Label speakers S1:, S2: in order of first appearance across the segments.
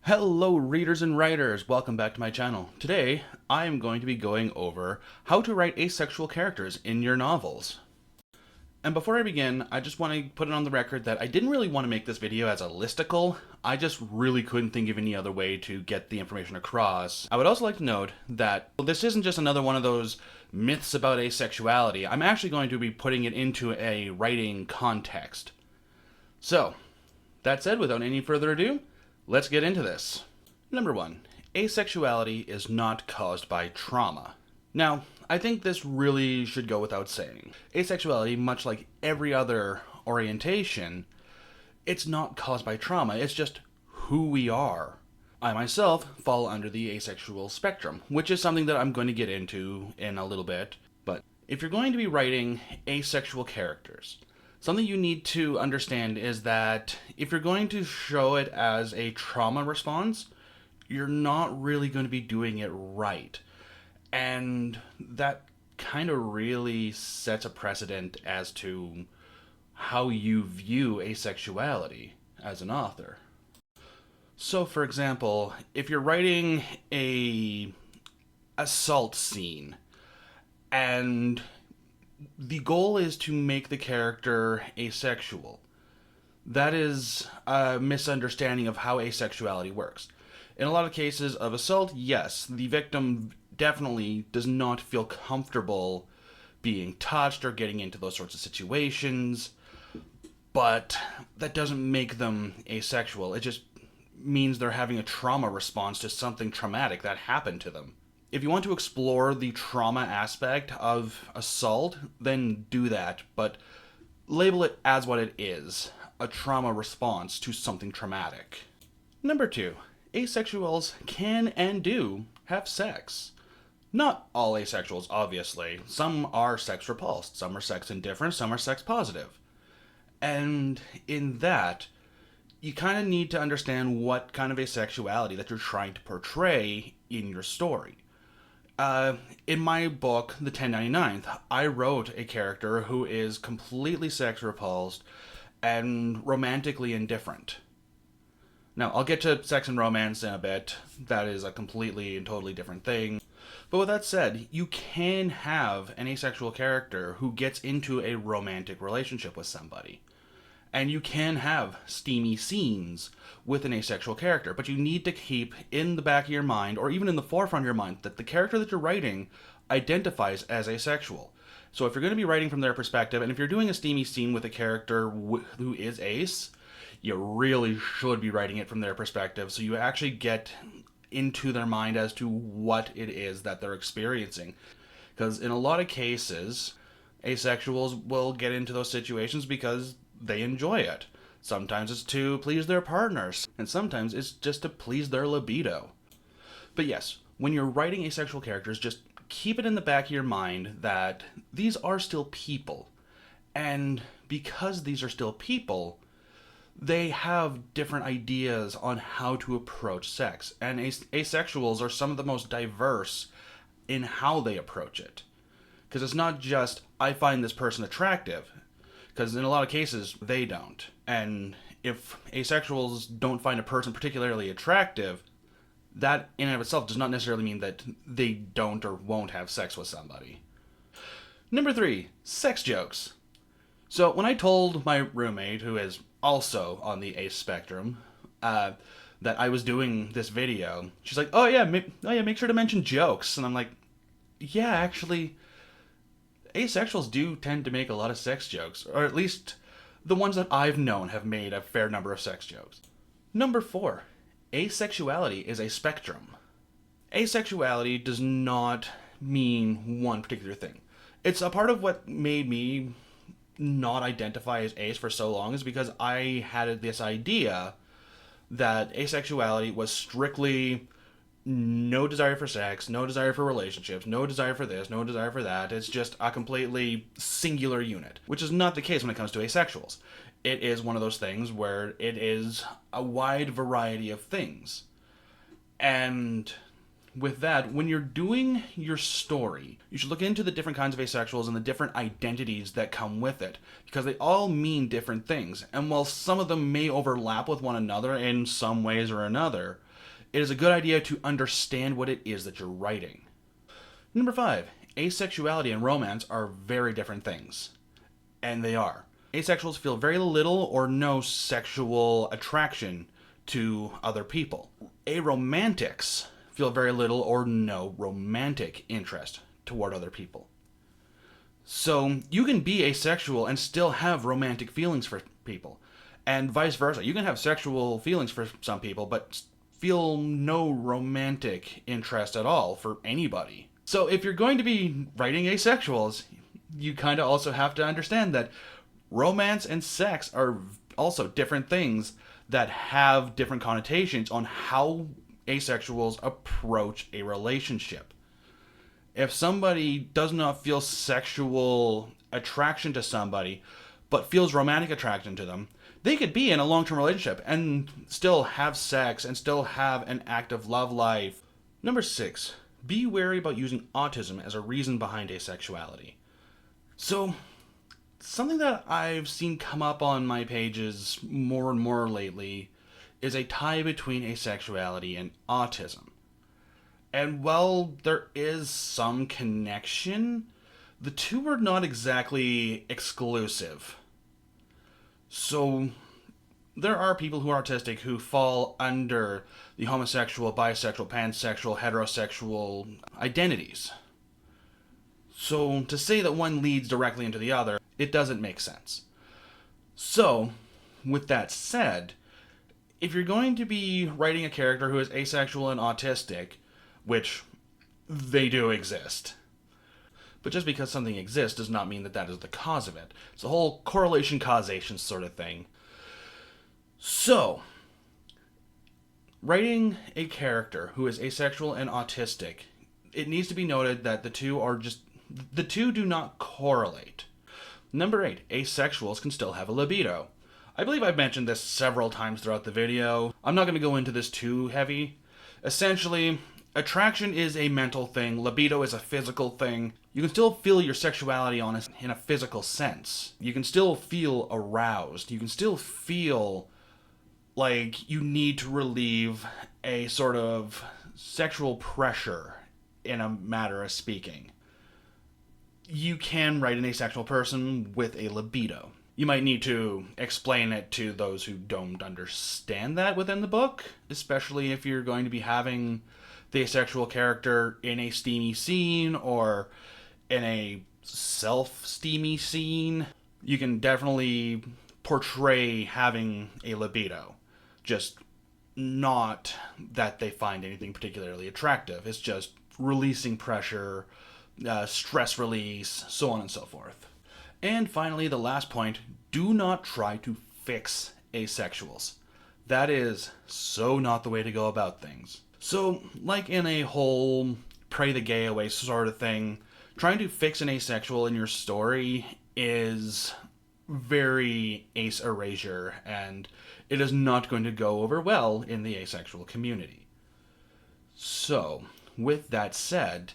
S1: Hello readers and writers, welcome back to my channel. Today, I am going to be going over how to write asexual characters in your novels. And before I begin, I just want to put it on the record that I didn't really want to make this video as a listicle. I just really couldn't think of any other way to get the information across. I would also like to note that this isn't just another one of those myths about asexuality. I'm actually going to be putting it into a writing context. So, that said, without any further ado, let's get into this. Number 1. Asexuality is not caused by trauma. Now, I think this really should go without saying. Asexuality, much like every other orientation, it's not caused by trauma, it's just who we are. I myself fall under the asexual spectrum, which is something that I'm going to get into in a little bit. But if you're going to be writing asexual characters, something you need to understand is that if you're going to show it as a trauma response, you're not really going to be doing it right. And that kind of really sets a precedent as to how you view asexuality as an author. So, for example, if you're writing a assault scene and the goal is to make the character asexual, that is a misunderstanding of how asexuality works. In a lot of cases of assault, yes, the victim definitely does not feel comfortable being touched or getting into those sorts of situations, but that doesn't make them asexual. It just means they're having a trauma response to something traumatic that happened to them. If you want to explore the trauma aspect of assault, then do that, but label it as what it is, a trauma response to something traumatic. Number 2, asexuals can and do have sex. Not all asexuals, obviously. Some are sex repulsed, some are sex indifferent, some are sex positive. And in that, you kind of need to understand what kind of asexuality that you're trying to portray in your story. In my book, The 1099th, I wrote a character who is completely sex repulsed and romantically indifferent. Now, I'll get to sex and romance in a bit. That is a completely and totally different thing. But with that said, you can have an asexual character who gets into a romantic relationship with somebody. And you can have steamy scenes with an asexual character, but you need to keep in the back of your mind, or even in the forefront of your mind, that the character that you're writing identifies as asexual. So if you're going to be writing from their perspective, and if you're doing a steamy scene with a character who is ace, you really should be writing it from their perspective, so you actually get into their mind as to what it is that they're experiencing. Because in a lot of cases, asexuals will get into those situations because they enjoy it. Sometimes it's to please their partners, and sometimes it's just to please their libido. But yes, when you're writing asexual characters, just keep it in the back of your mind that these are still people. And because these are still people, they have different ideas on how to approach sex. And asexuals are some of the most diverse in how they approach it. Because it's not just, I find this person attractive. Because in a lot of cases, they don't. And if asexuals don't find a person particularly attractive, that in and of itself does not necessarily mean that they don't or won't have sex with somebody. Number 3, sex jokes. So when I told my roommate, who is also on the ace spectrum, that I was doing this video, she's like, oh yeah, make sure to mention jokes. And I'm like, yeah, actually, asexuals do tend to make a lot of sex jokes, or at least the ones that I've known have made a fair number of sex jokes. Number 4, asexuality is a spectrum. Asexuality does not mean one particular thing. It's a part of what made me not identify as ace for so long, is because I had this idea that asexuality was strictly no desire for sex, no desire for relationships, no desire for this, no desire for that. It's just a completely singular unit, which is not the case when it comes to asexuals. It is one of those things where it is a wide variety of things. And with that, when you're doing your story, you should look into the different kinds of asexuals and the different identities that come with it, because they all mean different things. And while some of them may overlap with one another in some ways or another, it is a good idea to understand what it is that you're writing. Number 5, asexuality and romance are very different things. And they are. Asexuals feel very little or no sexual attraction to other people. Aromantics feel very little or no romantic interest toward other people. So you can be asexual and still have romantic feelings for people, and vice versa. You can have sexual feelings for some people but feel no romantic interest at all for anybody. So if you're going to be writing asexuals, you kind of also have to understand that romance and sex are also different things that have different connotations on how asexuals approach a relationship. If somebody does not feel sexual attraction to somebody, but feels romantic attraction to them, they could be in a long-term relationship and still have sex and still have an active love life. Number 6, be wary about using autism as a reason behind asexuality. So, something that I've seen come up on my pages more and more lately is a tie between asexuality and autism. And while there is some connection, the two are not exactly exclusive. So, there are people who are autistic who fall under the homosexual, bisexual, pansexual, heterosexual identities. So, to say that one leads directly into the other, it doesn't make sense. So, with that said, if you're going to be writing a character who is asexual and autistic, which they do exist, but just because something exists does not mean that that is the cause of it. It's a whole correlation causation sort of thing. So, writing a character who is asexual and autistic, it needs to be noted that the two do not correlate. Number 8, asexuals can still have a libido. I believe I've mentioned this several times throughout the video. I'm not going to go into this too heavy. Essentially, attraction is a mental thing, libido is a physical thing. You can still feel your sexuality in a physical sense. You can still feel aroused. You can still feel like you need to relieve a sort of sexual pressure, in a matter of speaking. You can write an asexual person with a libido. You might need to explain it to those who don't understand that within the book, especially if you're going to be having the asexual character in a steamy scene or in a self-steamy scene. You can definitely portray having a libido, just not that they find anything particularly attractive. It's just releasing pressure, stress release, so on and so forth. And finally, the last point, do not try to fix asexuals. That is so not the way to go about things. So, like in a whole pray the gay away sort of thing, trying to fix an asexual in your story is very ace erasure, and it is not going to go over well in the asexual community. So, with that said,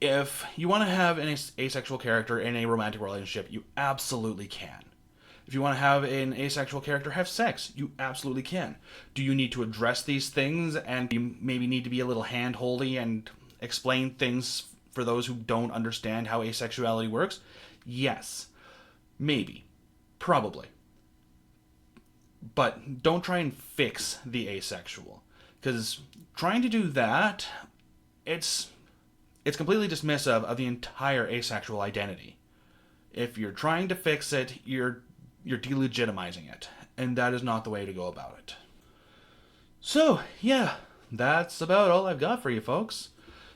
S1: if you want to have an asexual character in a romantic relationship, you absolutely can. If you want to have an asexual character have sex, you absolutely can. Do you need to address these things and you maybe need to be a little hand-holdy and explain things for those who don't understand how asexuality works? Yes. Maybe. Probably. But don't try and fix the asexual. Because trying to do that, it's completely dismissive of the entire asexual identity. If you're trying to fix it, you're delegitimizing it, and that is not the way to go about it. So, yeah, that's about all I've got for you folks.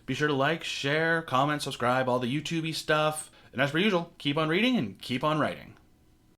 S1: Be sure to like, share, comment, subscribe, all the YouTube-y stuff. And as per usual, keep on reading and keep on writing.